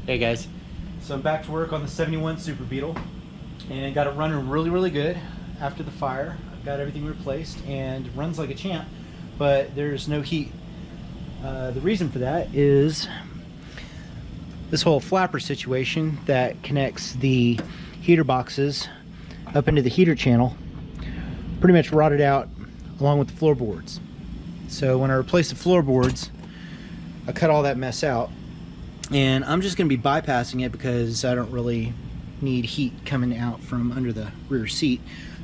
Hey guys, so I'm back to work on the 71 Super Beetle and got it running really good after the fire. I've got everything replaced and it runs like a champ, but there's no heat. The reason for that is this whole flapper situation that connects the heater boxes up into the heater channel pretty much rotted out along with the floorboards. So when I replaced the floorboards, I cut all that mess out. And I'm just going to be bypassing it because I don't really need heat coming out from under the rear seat.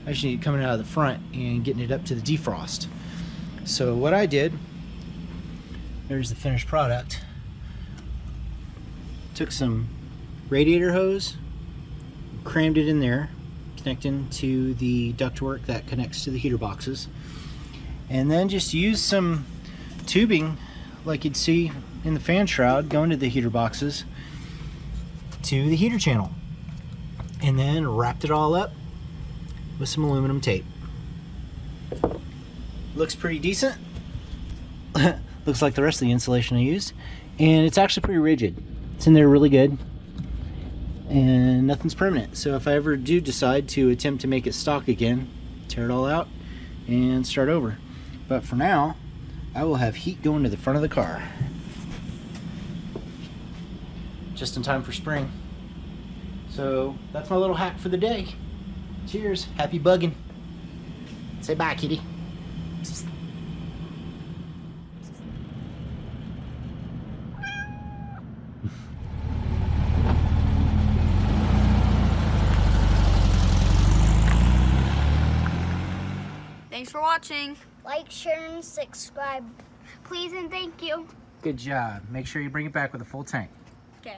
I just need it coming out of the front and getting it up to the defrost. So what I did, there's the finished product. Took some radiator hose, crammed it in there, connecting to the ductwork that connects to the heater boxes. And then just used some tubing like you'd see in the fan shroud going to the heater boxes to the heater channel, and then wrapped it all up with some aluminum tape. Looks pretty decent. Looks like the rest of the insulation I used, and it's actually pretty rigid. It's in there really good and nothing's permanent, so if I ever do decide to attempt to make it stock again, tear it all out and start over. But for now, I will have heat going to the front of the car. Just in time for spring. So that's my little hack for the day. Cheers, happy bugging. Say bye, kitty. Thanks for watching. Like, share, and subscribe. Please and thank you. Good job. Make sure you bring it back with a full tank. Okay.